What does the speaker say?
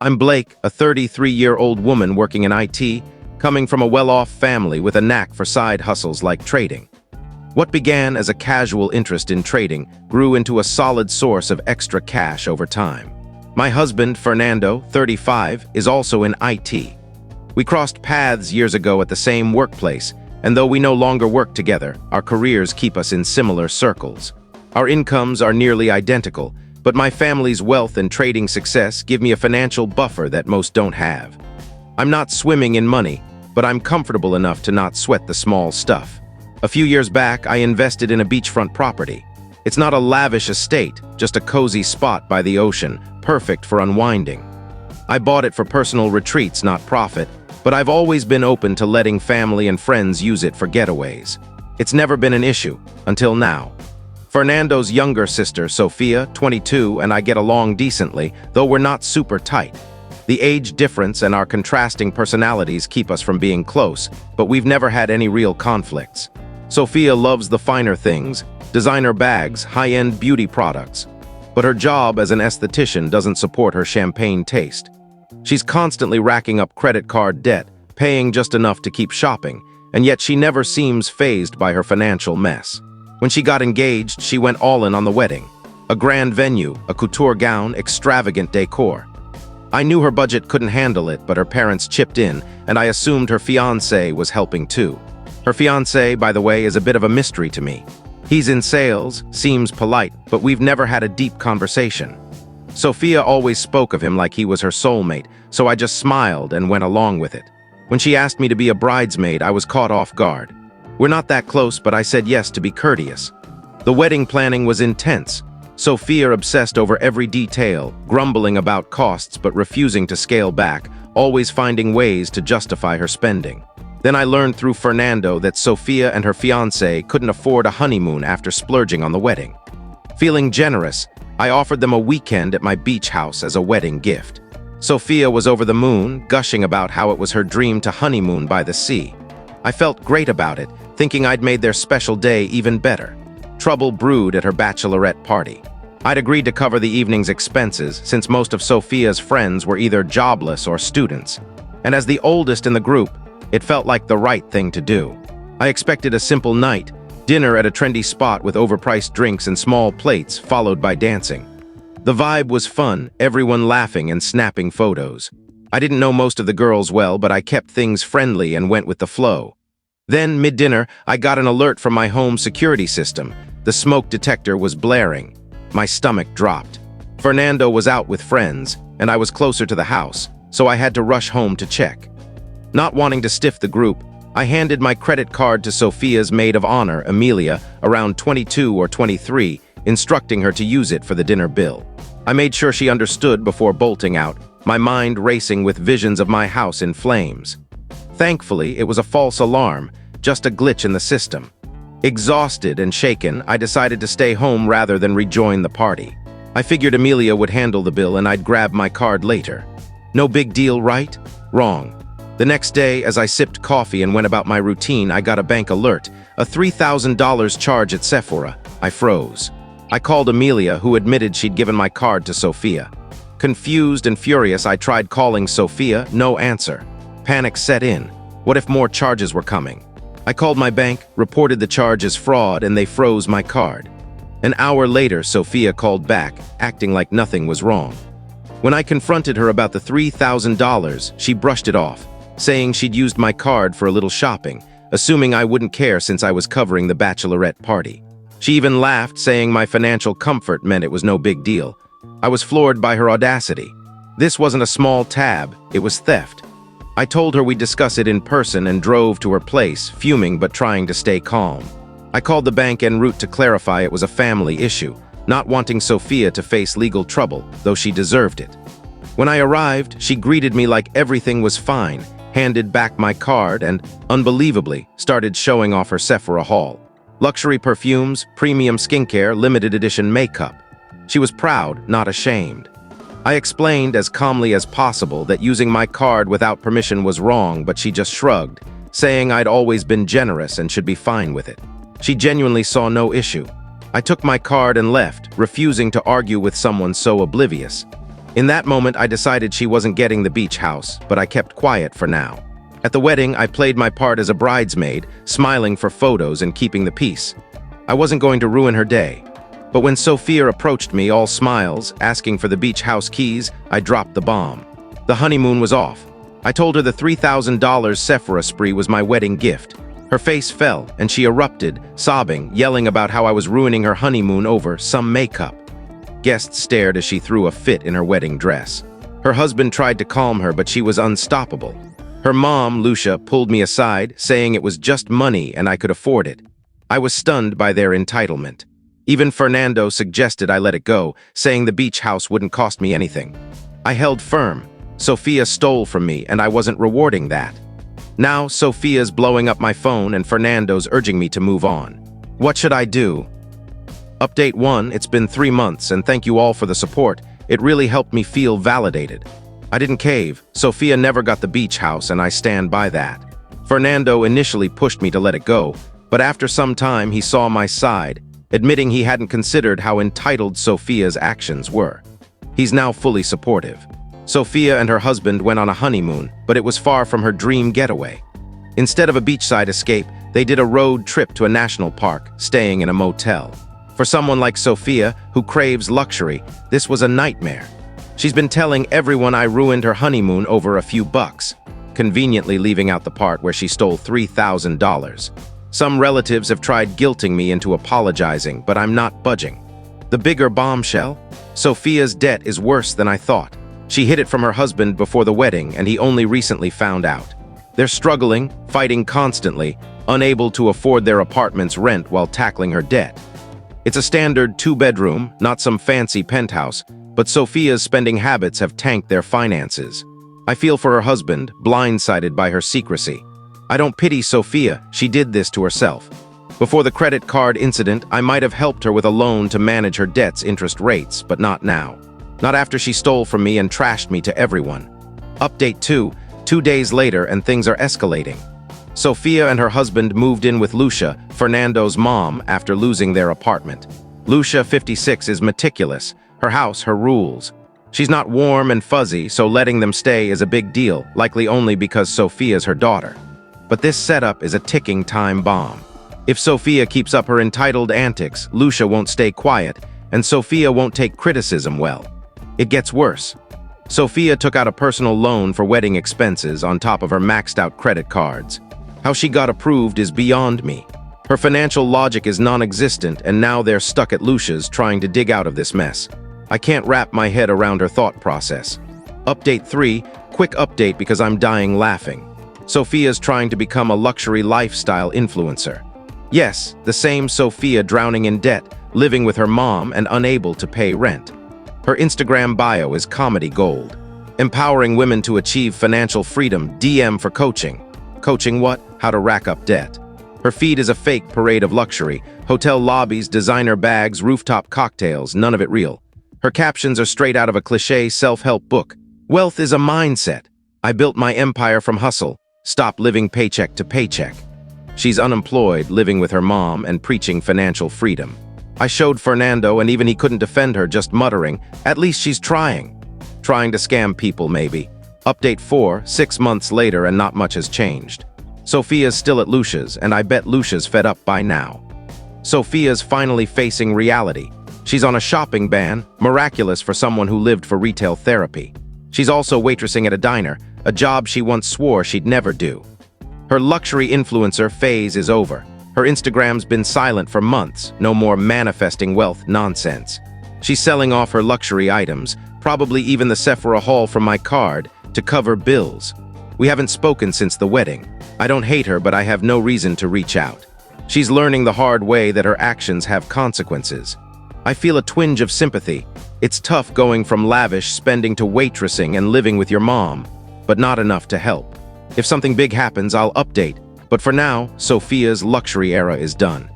I'm Blake, a 33-year-old woman working in IT, coming from a well-off family with a knack for side hustles like trading. What began as a casual interest in trading grew into a solid source of extra cash over time. My husband, Fernando, 35, is also in IT. We crossed paths years ago at the same workplace, and though we no longer work together, our careers keep us in similar circles. Our incomes are nearly identical, but my family's wealth and trading success give me a financial buffer that most don't have. I'm not swimming in money, but I'm comfortable enough to not sweat the small stuff. A few years back, I invested in a beachfront property. It's not a lavish estate, just a cozy spot by the ocean, perfect for unwinding. I bought it for personal retreats, not profit, but I've always been open to letting family and friends use it for getaways. It's never been an issue, until now. Fernando's younger sister, Sophia, 22, and I get along decently, though we're not super tight. The age difference and our contrasting personalities keep us from being close, but we've never had any real conflicts. Sophia loves the finer things, designer bags, high-end beauty products, but her job as an esthetician doesn't support her champagne taste. She's constantly racking up credit card debt, paying just enough to keep shopping, and yet she never seems fazed by her financial mess. When she got engaged, she went all in on the wedding. A grand venue, a couture gown, extravagant decor. I knew her budget couldn't handle it, but her parents chipped in, and I assumed her fiancé was helping too. Her fiancé, by the way, is a bit of a mystery to me. He's in sales, seems polite, but we've never had a deep conversation. Sophia always spoke of him like he was her soulmate, so I just smiled and went along with it. When she asked me to be a bridesmaid, I was caught off guard. We're not that close, but I said yes to be courteous. The wedding planning was intense. Sophia obsessed over every detail, grumbling about costs but refusing to scale back, always finding ways to justify her spending. Then I learned through Fernando that Sophia and her fiancé couldn't afford a honeymoon after splurging on the wedding. Feeling generous, I offered them a weekend at my beach house as a wedding gift. Sophia was over the moon, gushing about how it was her dream to honeymoon by the sea. I felt great about it, thinking I'd made their special day even better. Trouble brewed at her bachelorette party. I'd agreed to cover the evening's expenses since most of Sophia's friends were either jobless or students. And as the oldest in the group, it felt like the right thing to do. I expected a simple night, dinner at a trendy spot with overpriced drinks and small plates, followed by dancing. The vibe was fun, everyone laughing and snapping photos. I didn't know most of the girls well, but I kept things friendly and went with the flow. Then, mid-dinner, I got an alert from my home security system. The smoke detector was blaring. My stomach dropped. Fernando was out with friends, and I was closer to the house, so I had to rush home to check. Not wanting to stiff the group, I handed my credit card to Sophia's maid of honor, Amelia, around 22 or 23, instructing her to use it for the dinner bill. I made sure she understood before bolting out, my mind racing with visions of my house in flames. Thankfully, it was a false alarm, just a glitch in the system. Exhausted and shaken, I decided to stay home rather than rejoin the party. I figured Amelia would handle the bill and I'd grab my card later. No big deal, right? Wrong. The next day, as I sipped coffee and went about my routine, I got a bank alert, a $3,000 charge at Sephora. I froze. I called Amelia, who admitted she'd given my card to Sophia. Confused and furious, I tried calling Sophia, no answer. Panic set in. What if more charges were coming? I called my bank, reported the charge as fraud, and they froze my card. An hour later, Sophia called back, acting like nothing was wrong. When I confronted her about the $3,000, she brushed it off, saying she'd used my card for a little shopping, assuming I wouldn't care since I was covering the bachelorette party. She even laughed, saying my financial comfort meant it was no big deal. I was floored by her audacity. This wasn't a small tab, it was theft. I told her we'd discuss it in person and drove to her place, fuming but trying to stay calm. I called the bank en route to clarify it was a family issue, not wanting Sophia to face legal trouble, though she deserved it. When I arrived, she greeted me like everything was fine, handed back my card, and, unbelievably, started showing off her Sephora haul. Luxury perfumes, premium skincare, limited edition makeup. She was proud, not ashamed. I explained as calmly as possible that using my card without permission was wrong, but she just shrugged, saying I'd always been generous and should be fine with it. She genuinely saw no issue. I took my card and left, refusing to argue with someone so oblivious. In that moment, I decided she wasn't getting the beach house, but I kept quiet for now. At the wedding, I played my part as a bridesmaid, smiling for photos and keeping the peace. I wasn't going to ruin her day. But when Sophia approached me, all smiles, asking for the beach house keys, I dropped the bomb. The honeymoon was off. I told her the $3,000 Sephora spree was my wedding gift. Her face fell, and she erupted, sobbing, yelling about how I was ruining her honeymoon over some makeup. Guests stared as she threw a fit in her wedding dress. Her husband tried to calm her, but she was unstoppable. Her mom, Lucia, pulled me aside, saying it was just money and I could afford it. I was stunned by their entitlement. Even Fernando suggested I let it go, saying the beach house wouldn't cost me anything. I held firm. Sophia stole from me, and I wasn't rewarding that. Now, Sophia's blowing up my phone and Fernando's urging me to move on. What should I do? Update 1, it's been 3 months, and thank you all for the support. It really helped me feel validated. I didn't cave. Sophia never got the beach house, and I stand by that. Fernando initially pushed me to let it go, but after some time he saw my side, admitting he hadn't considered how entitled Sophia's actions were. He's now fully supportive. Sophia and her husband went on a honeymoon, but it was far from her dream getaway. Instead of a beachside escape, they did a road trip to a national park, staying in a motel. For someone like Sophia, who craves luxury, this was a nightmare. She's been telling everyone I ruined her honeymoon over a few bucks, conveniently leaving out the part where she stole $3,000. Some relatives have tried guilting me into apologizing, but I'm not budging. The bigger bombshell? Sophia's debt is worse than I thought. She hid it from her husband before the wedding, and he only recently found out. They're struggling, fighting constantly, unable to afford their apartment's rent while tackling her debt. It's a standard 2-bedroom, not some fancy penthouse, but Sophia's spending habits have tanked their finances. I feel for her husband, blindsided by her secrecy. I don't pity Sophia, she did this to herself. Before the credit card incident, I might have helped her with a loan to manage her debt's interest rates, but not now. Not after she stole from me and trashed me to everyone. Update 2, 2 days later and things are escalating. Sophia and her husband moved in with Lucia, Fernando's mom, after losing their apartment. Lucia, 56, is meticulous. Her house, her rules. She's not warm and fuzzy, so letting them stay is a big deal, likely only because Sophia's her daughter. But this setup is a ticking time bomb. If Sophia keeps up her entitled antics, Lucia won't stay quiet, and Sophia won't take criticism well. It gets worse. Sophia took out a personal loan for wedding expenses on top of her maxed-out credit cards. How she got approved is beyond me. Her financial logic is non-existent, and now they're stuck at Lucia's trying to dig out of this mess. I can't wrap my head around her thought process. Update 3, quick update because I'm dying laughing. Sophia's trying to become a luxury lifestyle influencer. Yes, the same Sophia drowning in debt, living with her mom and unable to pay rent. Her Instagram bio is comedy gold. Empowering women to achieve financial freedom, DM for coaching. Coaching what? How to rack up debt. Her feed is a fake parade of luxury. Hotel lobbies, designer bags, rooftop cocktails, none of it real. Her captions are straight out of a cliché self-help book. Wealth is a mindset. I built my empire from hustle. Stop living paycheck to paycheck. She's unemployed, living with her mom, and preaching financial freedom. I showed Fernando, and even he couldn't defend her, just muttering, at least she's trying. Trying to scam people, maybe. Update 4, 6 months later, and not much has changed. Sophia's still at Lucia's, and I bet Lucia's fed up by now. Sophia's finally facing reality. She's on a shopping ban, miraculous for someone who lived for retail therapy. She's also waitressing at a diner, a job she once swore she'd never do. Her luxury influencer phase is over. Her Instagram's been silent for months, no more manifesting wealth nonsense. She's selling off her luxury items, probably even the Sephora haul from my card, to cover bills. We haven't spoken since the wedding. I don't hate her, but I have no reason to reach out. She's learning the hard way that her actions have consequences. I feel a twinge of sympathy. It's tough going from lavish spending to waitressing and living with your mom, but not enough to help. If something big happens, I'll update. But for now, Sophia's luxury era is done.